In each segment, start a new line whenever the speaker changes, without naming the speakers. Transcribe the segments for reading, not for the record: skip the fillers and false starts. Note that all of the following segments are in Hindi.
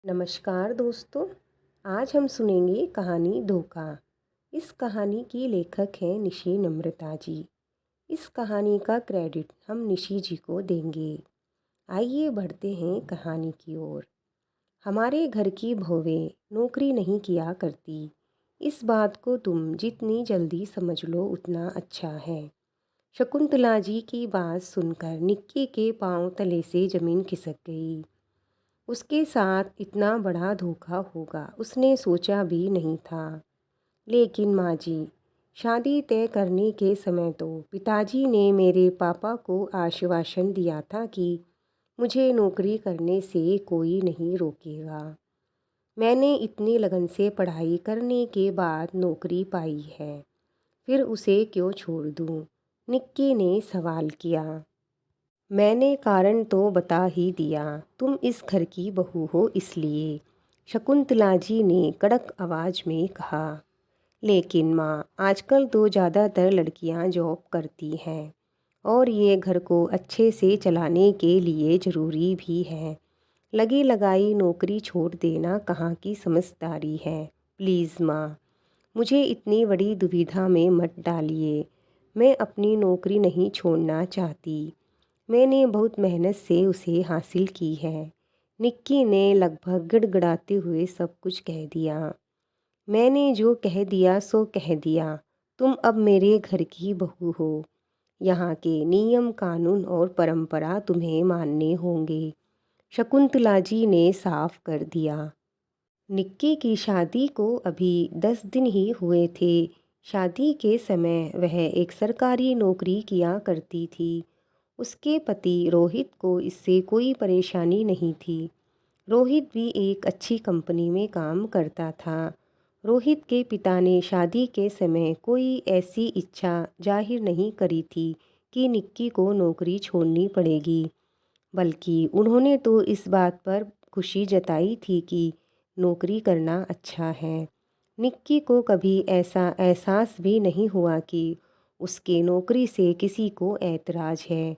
नमस्कार दोस्तों। आज हम सुनेंगे कहानी धोखा। इस कहानी की लेखक हैं निशी नम्रता जी। इस कहानी का क्रेडिट हम निशी जी को देंगे। आइए बढ़ते हैं कहानी की ओर। हमारे घर की बहुएं नौकरी नहीं किया करती। इस बात को तुम जितनी जल्दी समझ लो उतना अच्छा है। शकुंतला जी की बात सुनकर निक्की के पांव तले से जमीन खिसक गई। उसके साथ इतना बड़ा धोखा होगा उसने सोचा भी नहीं था। लेकिन माँ जी, शादी तय करने के समय तो पिताजी ने मेरे पापा को आश्वासन दिया था कि मुझे नौकरी करने से कोई नहीं रोकेगा। मैंने इतनी लगन से पढ़ाई करने के बाद नौकरी पाई है, फिर उसे क्यों छोड़ दूँ? निक्की ने सवाल किया। मैंने कारण तो बता ही दिया, तुम इस घर की बहू हो इसलिए, शकुंतला जी ने कड़क आवाज़ में कहा। लेकिन माँ, आजकल तो ज़्यादातर लड़कियाँ जॉब करती हैं और ये घर को अच्छे से चलाने के लिए ज़रूरी भी है। लगी लगाई नौकरी छोड़ देना कहाँ की समझदारी है। प्लीज़ माँ, मुझे इतनी बड़ी दुविधा में मत डालिए। मैं अपनी नौकरी नहीं छोड़ना चाहती। मैंने बहुत मेहनत से उसे हासिल की है। निक्की ने लगभग गिड़गिड़ाते हुए सब कुछ कह दिया। मैंने जो कह दिया सो कह दिया। तुम अब मेरे घर की बहू हो। यहाँ के नियम कानून और परंपरा तुम्हें मानने होंगे, शकुंतला जी ने साफ कर दिया। निक्की की शादी को अभी 10 दिन ही हुए थे। शादी के समय वह एक सरकारी नौकरी किया करती थी। उसके पति रोहित को इससे कोई परेशानी नहीं थी। रोहित भी एक अच्छी कंपनी में काम करता था। रोहित के पिता ने शादी के समय कोई ऐसी इच्छा जाहिर नहीं करी थी कि निक्की को नौकरी छोड़नी पड़ेगी, बल्कि उन्होंने तो इस बात पर खुशी जताई थी कि नौकरी करना अच्छा है। निक्की को कभी ऐसा एहसास भी नहीं हुआ कि उसके नौकरी से किसी को ऐतराज़ है।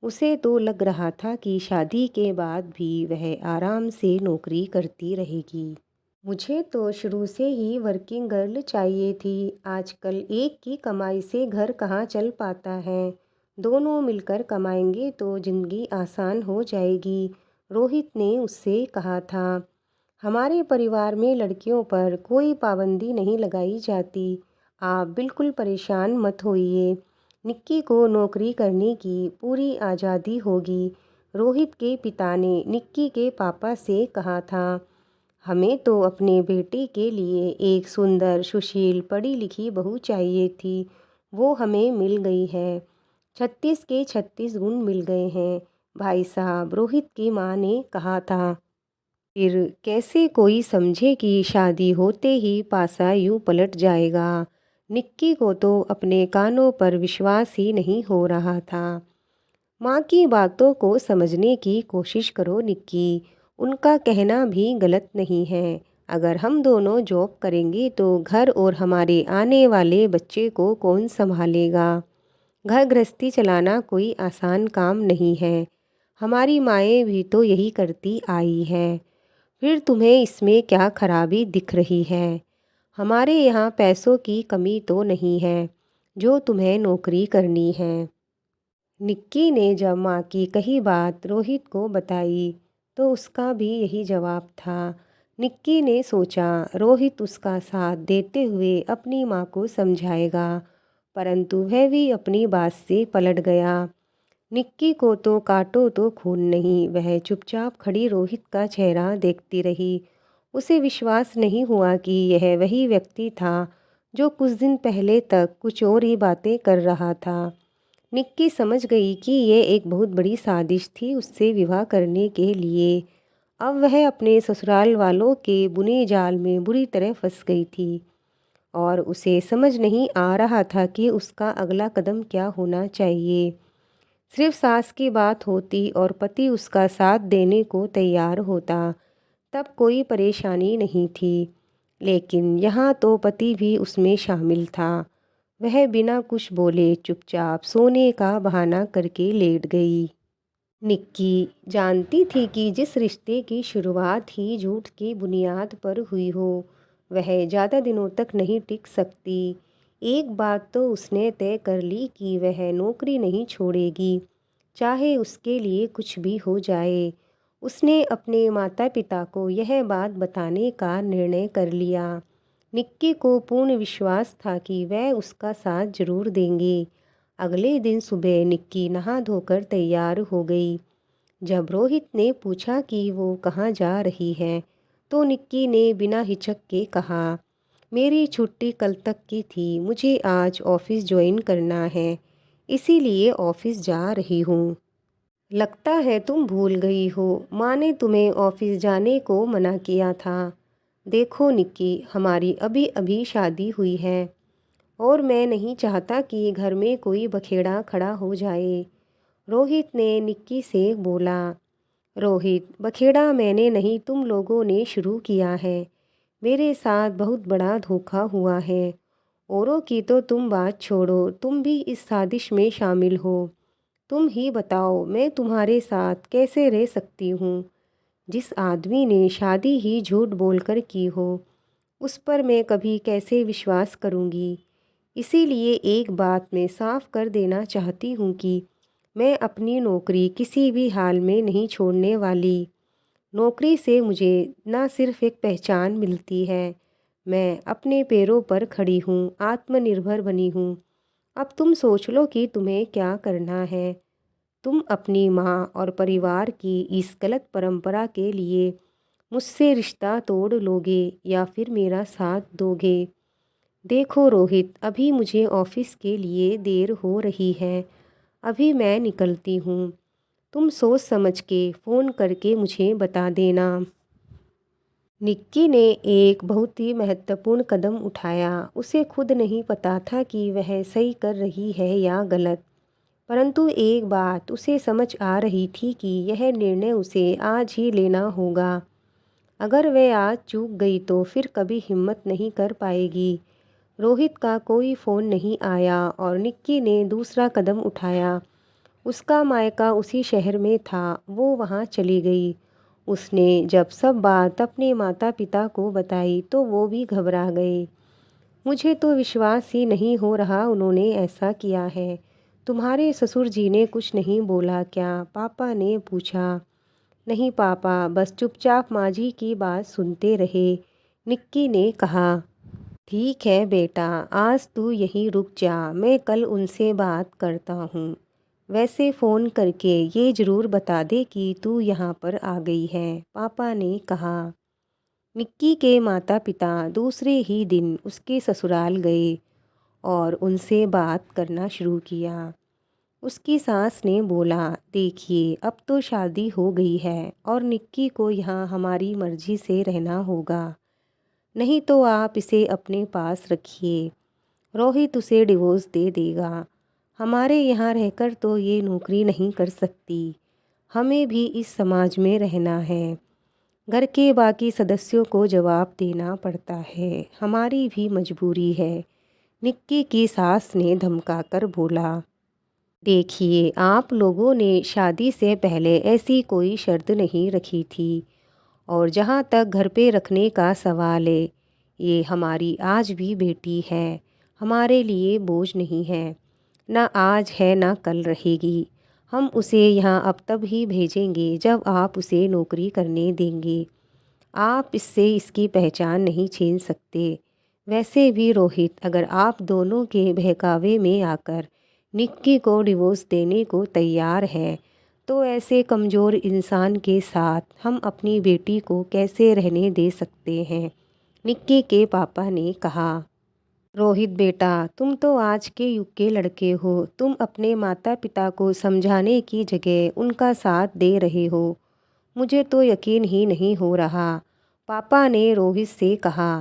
उसे तो लग रहा था कि शादी के बाद भी वह आराम से नौकरी करती रहेगी। मुझे तो शुरू से ही वर्किंग गर्ल चाहिए थी। आजकल एक की कमाई से घर कहाँ चल पाता है। दोनों मिलकर कमाएंगे तो ज़िंदगी आसान हो जाएगी, रोहित ने उससे कहा था। हमारे परिवार में लड़कियों पर कोई पाबंदी नहीं लगाई जाती। आप बिल्कुल परेशान मत होइए। निक्की को नौकरी करने की पूरी आज़ादी होगी, रोहित के पिता ने निक्की के पापा से कहा था। हमें तो अपने बेटे के लिए एक सुंदर, सुशील, पढ़ी लिखी बहू चाहिए थी। वो हमें मिल गई है। 36 के 36 गुण मिल गए हैं भाई साहब, रोहित की माँ ने कहा था। फिर कैसे कोई समझे कि शादी होते ही पासा यूं पलट जाएगा। निक्की को तो अपने कानों पर विश्वास ही नहीं हो रहा था। माँ की बातों को समझने की कोशिश करो निक्की, उनका कहना भी गलत नहीं है। अगर हम दोनों जॉब करेंगे तो घर और हमारे आने वाले बच्चे को कौन संभालेगा। घर गृहस्थी चलाना कोई आसान काम नहीं है। हमारी माएँ भी तो यही करती आई हैं। फिर तुम्हें इसमें क्या खराबी दिख रही है? हमारे यहाँ पैसों की कमी तो नहीं है जो तुम्हें नौकरी करनी है। निक्की ने जब माँ की कही बात रोहित को बताई तो उसका भी यही जवाब था। निक्की ने सोचा रोहित उसका साथ देते हुए अपनी माँ को समझाएगा, परंतु वह भी अपनी बात से पलट गया। निक्की को तो काटो तो खून नहीं, वह चुपचाप खड़ी रोहित का चेहरा देखती रही। उसे विश्वास नहीं हुआ कि यह वही व्यक्ति था जो कुछ दिन पहले तक कुछ और ही बातें कर रहा था। निक्की समझ गई कि ये एक बहुत बड़ी साजिश थी उससे विवाह करने के लिए। अब वह अपने ससुराल वालों के बुने जाल में बुरी तरह फंस गई थी और उसे समझ नहीं आ रहा था कि उसका अगला कदम क्या होना चाहिए। सिर्फ सास की बात होती और पति उसका साथ देने को तैयार होता तब कोई परेशानी नहीं थी, लेकिन यहाँ तो पति भी उसमें शामिल था। वह बिना कुछ बोले चुपचाप सोने का बहाना करके लेट गई। निक्की जानती थी कि जिस रिश्ते की शुरुआत ही झूठ की बुनियाद पर हुई हो वह ज़्यादा दिनों तक नहीं टिक सकती। एक बात तो उसने तय कर ली कि वह नौकरी नहीं छोड़ेगी, चाहे उसके लिए कुछ भी हो जाए। उसने अपने माता पिता को यह बात बताने का निर्णय कर लिया। निक्की को पूर्ण विश्वास था कि वह उसका साथ जरूर देंगे। अगले दिन सुबह निक्की नहा धोकर तैयार हो गई। जब रोहित ने पूछा कि वो कहाँ जा रही है तो निक्की ने बिना हिचक के कहा, मेरी छुट्टी कल तक की थी, मुझे आज ऑफिस ज्वाइन करना है, इसीलिए ऑफिस जा रही हूँ। लगता है तुम भूल गई हो, माँ ने तुम्हें ऑफिस जाने को मना किया था। देखो निक्की, हमारी अभी अभी शादी हुई है और मैं नहीं चाहता कि घर में कोई बखेड़ा खड़ा हो जाए। रोहित ने निक्की से बोला। रोहित, बखेड़ा मैंने नहीं, तुम लोगों ने शुरू किया है। मेरे साथ बहुत बड़ा धोखा हुआ है। औरों की तो तुम बात छोड़ो, तुम भी इस साजिश में शामिल हो। तुम ही बताओ मैं तुम्हारे साथ कैसे रह सकती हूँ। जिस आदमी ने शादी ही झूठ बोलकर की हो उस पर मैं कभी कैसे विश्वास करूँगी। इसीलिए एक बात मैं साफ कर देना चाहती हूँ कि मैं अपनी नौकरी किसी भी हाल में नहीं छोड़ने वाली। नौकरी से मुझे ना सिर्फ एक पहचान मिलती है, मैं अपने पैरों पर खड़ी हूँ, आत्मनिर्भर बनी हूँ। अब तुम सोच लो कि तुम्हें क्या करना है। तुम अपनी माँ और परिवार की इस गलत परंपरा के लिए मुझसे रिश्ता तोड़ लोगे या फिर मेरा साथ दोगे। देखो रोहित, अभी मुझे ऑफिस के लिए देर हो रही है, अभी मैं निकलती हूँ। तुम सोच समझ के फ़ोन करके मुझे बता देना। निक्की ने एक बहुत ही महत्वपूर्ण कदम उठाया। उसे खुद नहीं पता था कि वह सही कर रही है या गलत, परंतु एक बात उसे समझ आ रही थी कि यह निर्णय उसे आज ही लेना होगा। अगर वह आज चूक गई तो फिर कभी हिम्मत नहीं कर पाएगी। रोहित का कोई फ़ोन नहीं आया और निक्की ने दूसरा कदम उठाया। उसका मायका उसी शहर में था, वो वहाँ चली गई। उसने जब सब बात अपने माता पिता को बताई तो वो भी घबरा गए। मुझे तो विश्वास ही नहीं हो रहा उन्होंने ऐसा किया है। तुम्हारे ससुर जी ने कुछ नहीं बोला क्या? पापा ने पूछा। नहीं पापा, बस चुपचाप माँ जी की बात सुनते रहे, निक्की ने कहा। ठीक है बेटा, आज तू यहीं रुक जा, मैं कल उनसे बात करता हूँ। वैसे फ़ोन करके ये ज़रूर बता दे कि तू यहाँ पर आ गई है, पापा ने कहा। निक्की के माता पिता दूसरे ही दिन उसके ससुराल गए और उनसे बात करना शुरू किया। उसकी सास ने बोला, देखिए अब तो शादी हो गई है और निक्की को यहाँ हमारी मर्जी से रहना होगा, नहीं तो आप इसे अपने पास रखिए। रोहित उसे डिवोर्स दे देगा। हमारे यहाँ रहकर तो ये नौकरी नहीं कर सकती, हमें भी इस समाज में रहना है। घर के बाकी सदस्यों को जवाब देना पड़ता है, हमारी भी मजबूरी है, निक्की की सास ने धमकाकर बोला। देखिए, आप लोगों ने शादी से पहले ऐसी कोई शर्त नहीं रखी थी और जहाँ तक घर पे रखने का सवाल है, ये हमारी आज भी बेटी है, हमारे लिए बोझ नहीं है। ना आज है ना कल रहेगी। हम उसे यहाँ अब तब ही भेजेंगे जब आप उसे नौकरी करने देंगे। आप इससे इसकी पहचान नहीं छीन सकते। वैसे भी रोहित, अगर आप दोनों के बहकावे में आकर निक्की को डिवोर्स देने को तैयार है तो ऐसे कमज़ोर इंसान के साथ हम अपनी बेटी को कैसे रहने दे सकते हैं, निक्की के पापा ने कहा। रोहित बेटा, तुम तो आज के युग के लड़के हो, तुम अपने माता पिता को समझाने की जगह उनका साथ दे रहे हो। मुझे तो यकीन ही नहीं हो रहा, पापा ने रोहित से कहा।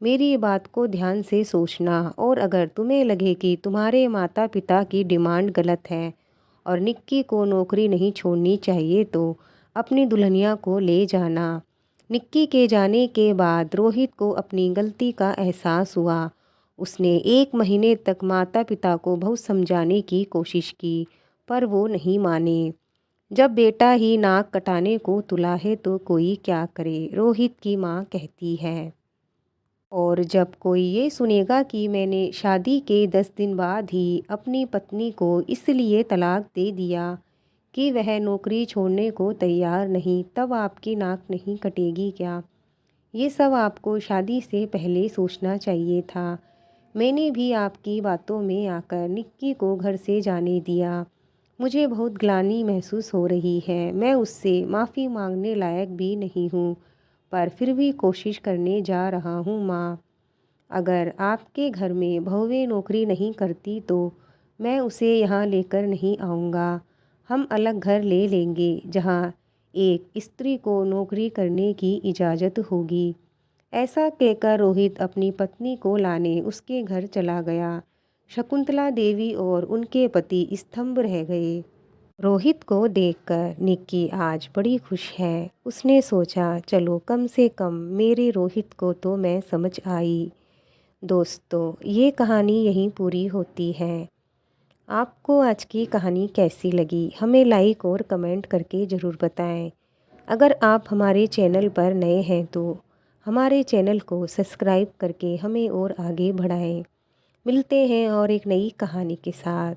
मेरी बात को ध्यान से सोचना और अगर तुम्हें लगे कि तुम्हारे माता पिता की डिमांड गलत है और निक्की को नौकरी नहीं छोड़नी चाहिए तो अपनी दुल्हनिया को ले जाना। निक्की के जाने के बाद रोहित को अपनी गलती का एहसास हुआ। उसने 1 महीने तक माता पिता को बहुत समझाने की कोशिश की पर वो नहीं माने। जब बेटा ही नाक कटाने को तुला है तो कोई क्या करे, रोहित की माँ कहती है। और जब कोई ये सुनेगा कि मैंने शादी के 10 दिन बाद ही अपनी पत्नी को इसलिए तलाक दे दिया कि वह नौकरी छोड़ने को तैयार नहीं, तब आपकी नाक नहीं कटेगी क्या? ये सब आपको शादी से पहले सोचना चाहिए था। मैंने भी आपकी बातों में आकर निक्की को घर से जाने दिया। मुझे बहुत ग्लानि महसूस हो रही है। मैं उससे माफ़ी मांगने लायक भी नहीं हूँ, पर फिर भी कोशिश करने जा रहा हूँ माँ। अगर आपके घर में बहुएं नौकरी नहीं करती तो मैं उसे यहाँ लेकर नहीं आऊँगा। हम अलग घर ले लेंगे जहाँ एक स्त्री को नौकरी करने की इजाज़त होगी। ऐसा कहकर रोहित अपनी पत्नी को लाने उसके घर चला गया। शकुंतला देवी और उनके पति स्तंभ रह गए। रोहित को देखकर निक्की आज बड़ी खुश है। उसने सोचा, चलो कम से कम मेरे रोहित को तो मैं समझ आई। दोस्तों, ये कहानी यहीं पूरी होती है। आपको आज की कहानी कैसी लगी हमें लाइक और कमेंट करके ज़रूर बताएं। अगर आप हमारे चैनल पर नए हैं तो हमारे चैनल को सब्सक्राइब करके हमें और आगे बढ़ाएं। मिलते हैं और एक नई कहानी के साथ।